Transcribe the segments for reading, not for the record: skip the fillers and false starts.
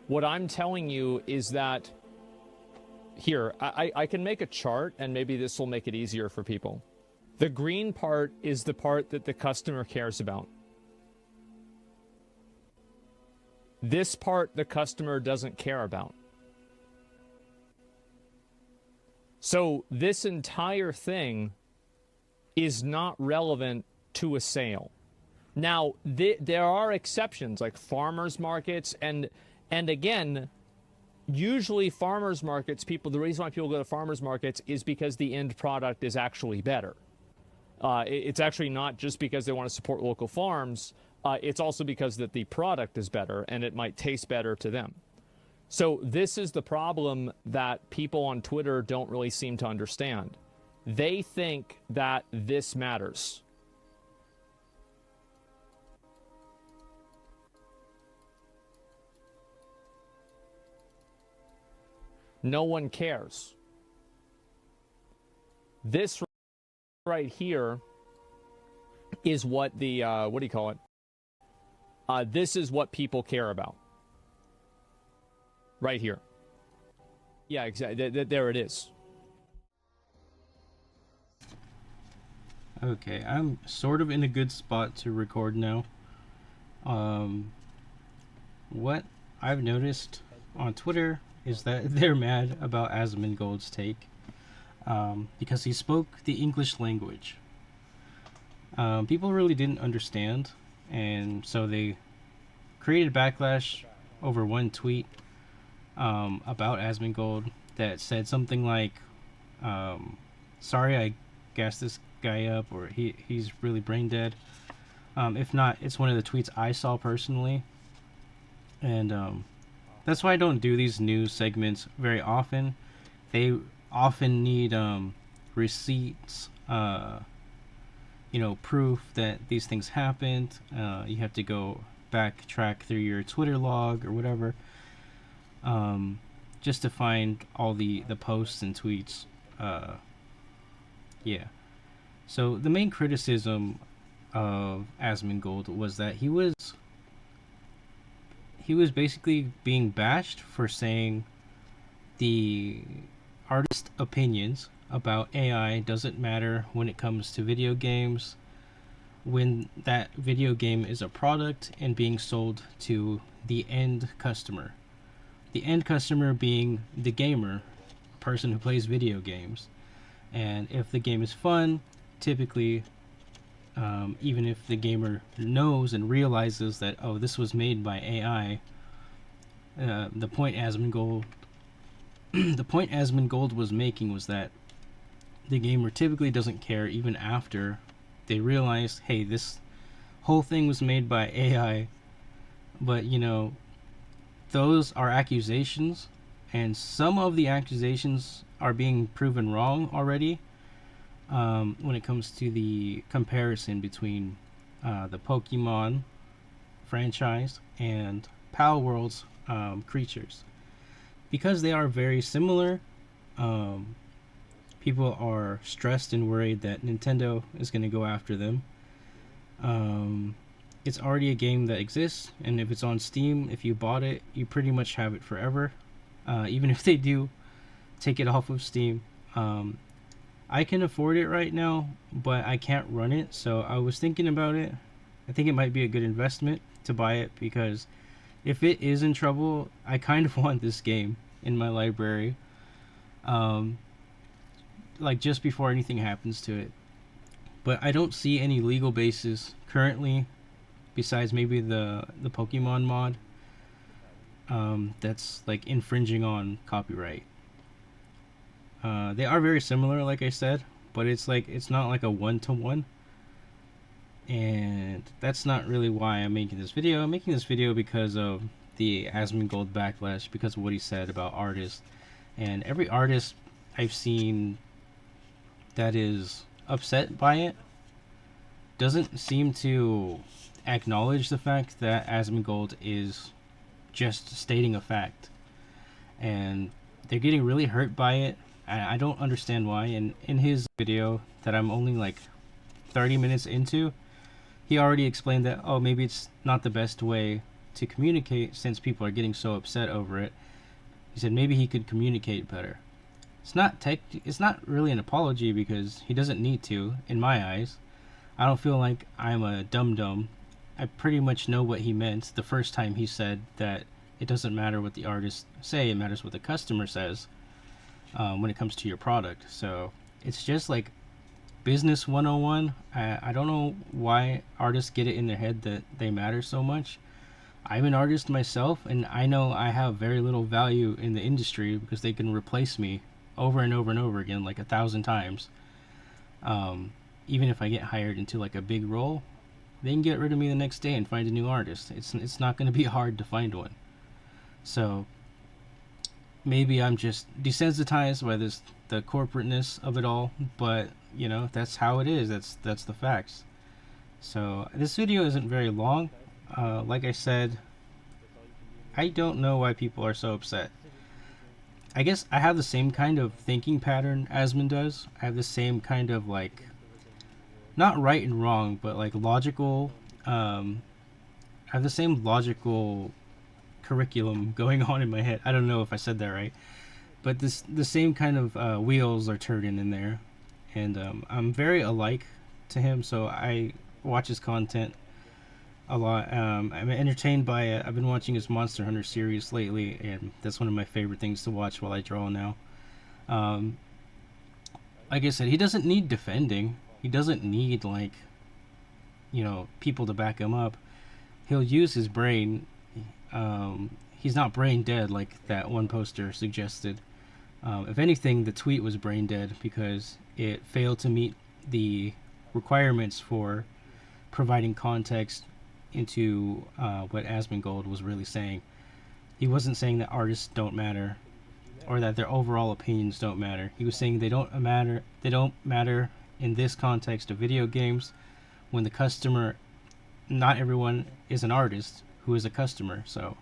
What I'm telling you is that here, I can make a chart, and maybe this will make it easier for people. The green part is the part that the customer cares about. This part the customer doesn't care about. So this entire thing is not relevant to a sale. Now, there are exceptions, like farmers markets, and again, usually farmers markets, the reason why people go to farmers markets is because the end product is actually better. It's actually not just because they want to support local farms. It's also because that the product is better and it might taste better to them. So this is the problem that people on Twitter don't really seem to understand. They think that this matters. No one cares. This right here is what the, what do you call it? This is what people care about. Right here. Yeah, exactly. There it is. Okay, I'm sort of in a good spot to record now. What I've noticed on Twitter is that they're mad about Asmongold's take because he spoke the English language. People really didn't understand, and so they created backlash over one tweet about Asmongold that said something like, sorry I gassed this guy up, or he's really brain dead. If not, it's one of the tweets I saw personally, and that's why I don't do these news segments very often. They often need receipts, proof that these things happened. You have to go backtrack through your Twitter log or whatever, just to find all the posts and tweets. Yeah. So the main criticism of Asmongold was that he was basically being bashed for saying the artist opinions about AI doesn't matter when it comes to video games, when that video game is a product and being sold to the end customer. The end customer being the gamer, person who plays video games. And if the game is fun, typically, even if the gamer knows and realizes that, oh, this was made by AI, the point Asmongold was making was that the gamer typically doesn't care even after they realize, hey, this whole thing was made by AI. But those are accusations, and some of the accusations are being proven wrong already. When it comes to the comparison between the Pokemon franchise and Palworld's creatures, because they are very similar, people are stressed and worried that Nintendo is going to go after them. It's already a game that exists, and if it's on Steam, if you bought it, you pretty much have it forever. Even if they do take it off of Steam, I can afford it right now, but I can't run it, so I was thinking about it. I think it might be a good investment to buy it, because if it is in trouble, I kind of want this game in my library, like just before anything happens to it. But I don't see any legal basis currently, besides maybe the Pokemon mod, that's like infringing on copyright. They are very similar, like I said, but it's not like a one-to-one, and that's not really why I'm making this video. I'm making this video because of the Asmongold backlash, because of what he said about artists, and every artist I've seen that is upset by it doesn't seem to acknowledge the fact that Asmongold is just stating a fact, and they're getting really hurt by it. I don't understand why. And in his video that I'm only like 30 minutes into, he already explained that, oh, maybe it's not the best way to communicate, since people are getting so upset over it. He said maybe he could communicate better. It's not really an apology because he doesn't need to, in my eyes. I don't feel like I'm a dum-dum. I pretty much know what he meant the first time he said that it doesn't matter what the artists say, it matters what the customer says when it comes to your product. So it's just like business 101. I don't know why artists get it in their head that they matter so much. I'm an artist myself, and I know I have very little value in the industry because they can replace me over and over and over again, like 1,000 times. Even if I get hired into like a big role, they can get rid of me the next day and find a new artist. It's not going to be hard to find one. So maybe I'm just desensitized by the corporateness of it all, but you know, that's how it is. That's the facts. So this video isn't very long. Like I said, I don't know why people are so upset. I guess I have the same kind of thinking pattern Asmon does. I have the same kind of like, not right and wrong, but like logical, I have the same logical curriculum going on in my head. I don't know if I said that right, but the same kind of wheels are turning in there, and I'm very alike to him, so I watch his content a lot. I'm entertained by it. I've been watching his Monster Hunter series lately, and that's one of my favorite things to watch while I draw now. Like I said, he doesn't need defending. He doesn't need, like, you know, people to back him up. He'll use his brain. He's not brain dead like that one poster suggested. If anything, the tweet was brain dead because it failed to meet the requirements for providing context into what Asmongold was really saying. He wasn't saying that artists don't matter or that their overall opinions don't matter. He was saying they don't matter. They don't matter in this context of video games, when the customer, not everyone is an artist who is a customer. So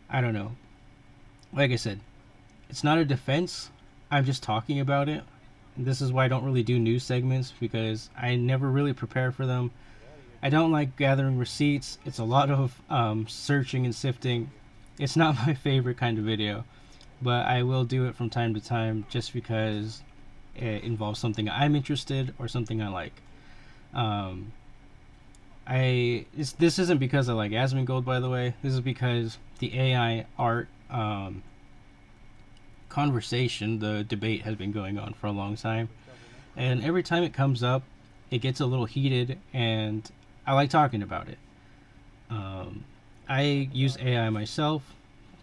I don't know. Like I said, it's not a defense. I'm just talking about it. This is why I don't really do news segments, because I never really prepare for them. I don't like gathering receipts. It's a lot of searching and sifting. It's not my favorite kind of video, but I will do it from time to time just because it involves something I'm interested or something I like. This isn't because I like Asmongold, by the way. This is because the AI art conversation, the debate, has been going on for a long time, and every time it comes up, it gets a little heated, and I like talking about it. I use AI myself,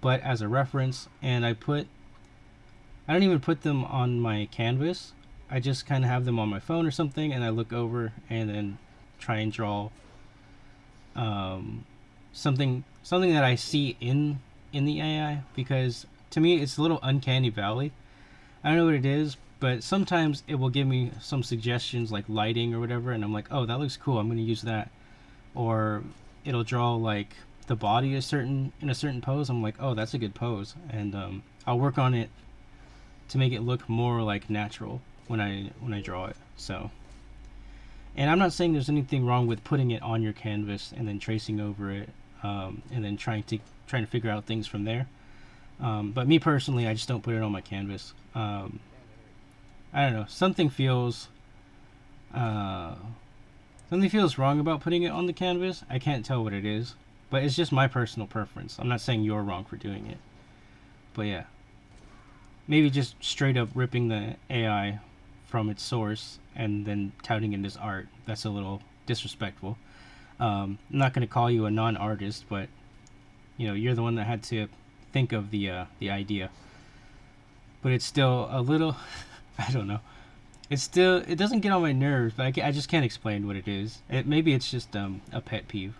but as a reference, and I don't even put them on my canvas. I just kind of have them on my phone or something, and I look over and then try and draw something that I see in the AI, because to me it's a little uncanny valley. I don't know what it is, but sometimes it will give me some suggestions like lighting or whatever, and I'm like, oh, that looks cool, I'm going to use that. Or it'll draw like the body in a certain pose. I'm like, oh, that's a good pose, and I'll work on it to make it look more like natural when I draw it. So, and I'm not saying there's anything wrong with putting it on your canvas and then tracing over it, and then trying to figure out things from there. But me personally, I just don't put it on my canvas. I don't know. Something feels wrong about putting it on the canvas. I can't tell what it is, but it's just my personal preference. I'm not saying you're wrong for doing it, but yeah, maybe just straight up ripping the AI from its source and then touting it as art. That's a little disrespectful. I'm not going to call you a non-artist, but you know, you're the one that had to think of the idea. But it's still a little I don't know. It doesn't get on my nerves, but I just can't explain what it is. Maybe it's just a pet peeve.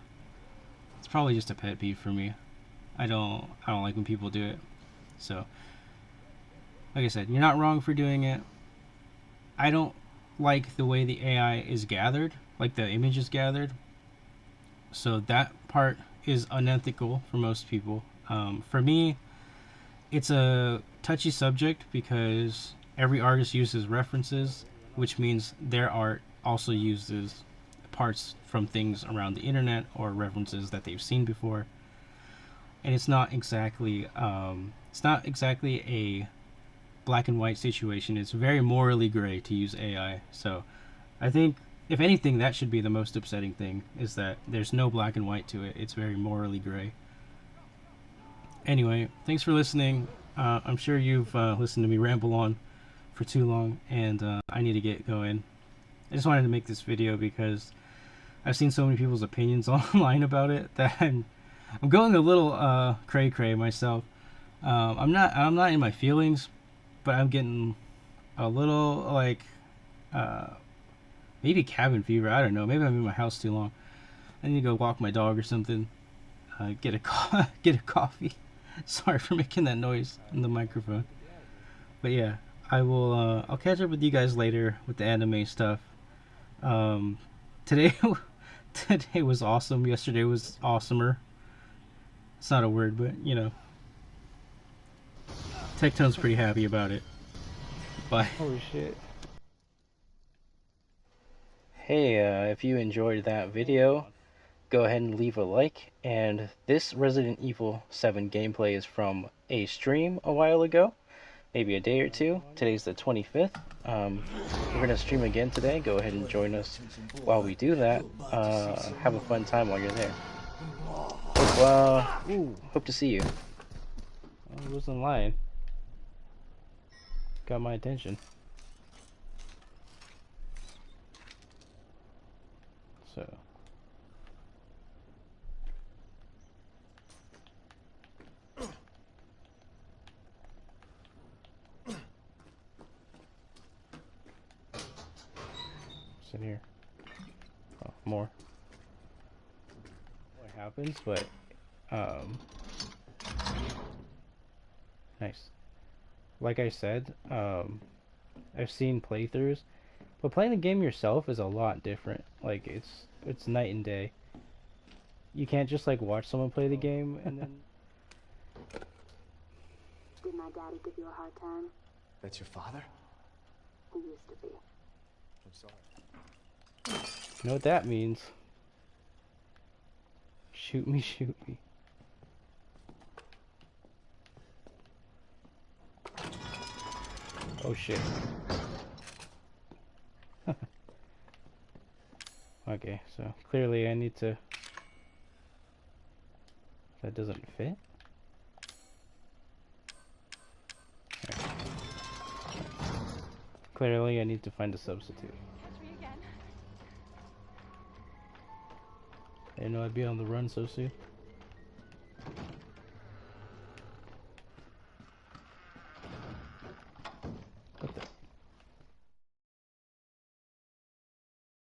It's probably just a pet peeve for me. I don't like when people do it. So, like I said, you're not wrong for doing it. I don't like the way the AI is gathered, like the image is gathered. So that part is unethical for most people. For me, it's a touchy subject because every artist uses references, which means their art also uses parts from things around the internet or references that they've seen before. And it's not exactly a black and white situation. It's very morally gray to use AI. So I think, if anything, that should be the most upsetting thing, is that there's no black and white to it. It's very morally gray. Anyway, thanks for listening. I'm sure you've listened to me ramble on for too long, and I need to get going. I just wanted to make this video because I've seen so many people's opinions online about it that I'm going a little cray cray myself. I'm not in my feelings, but I'm getting a little like maybe cabin fever. I don't know. Maybe I'm in my house too long. I need to go walk my dog or something. Get a coffee. Sorry for making that noise in the microphone. But yeah, I'll catch up with you guys later with the anime stuff. Today was awesome. Yesterday was awesomer. It's not a word, but you know. Tectone's pretty happy about it. Bye. Holy shit. Hey, if you enjoyed that video, go ahead and leave a like. And this Resident Evil 7 gameplay is from a stream a while ago, maybe a day or two. Today's the 25th. We're going to stream again today. Go ahead and join us while we do that. Have a fun time while you're there. Hope to see you. I wasn't lying. Got my attention. So. What's in here? Oh, more. What happens, but nice. Like I said, I've seen playthroughs, but playing the game yourself is a lot different. Like it's night and day. You can't just like watch someone play the game and then. Did my daddy give you a hard time? That's your father? He used to be. I'm sorry. You know what that means? Shoot me, shoot me. Oh shit. Okay, so clearly I need to... That doesn't fit? Okay. Clearly I need to find a substitute. I didn't know I'd be on the run so soon.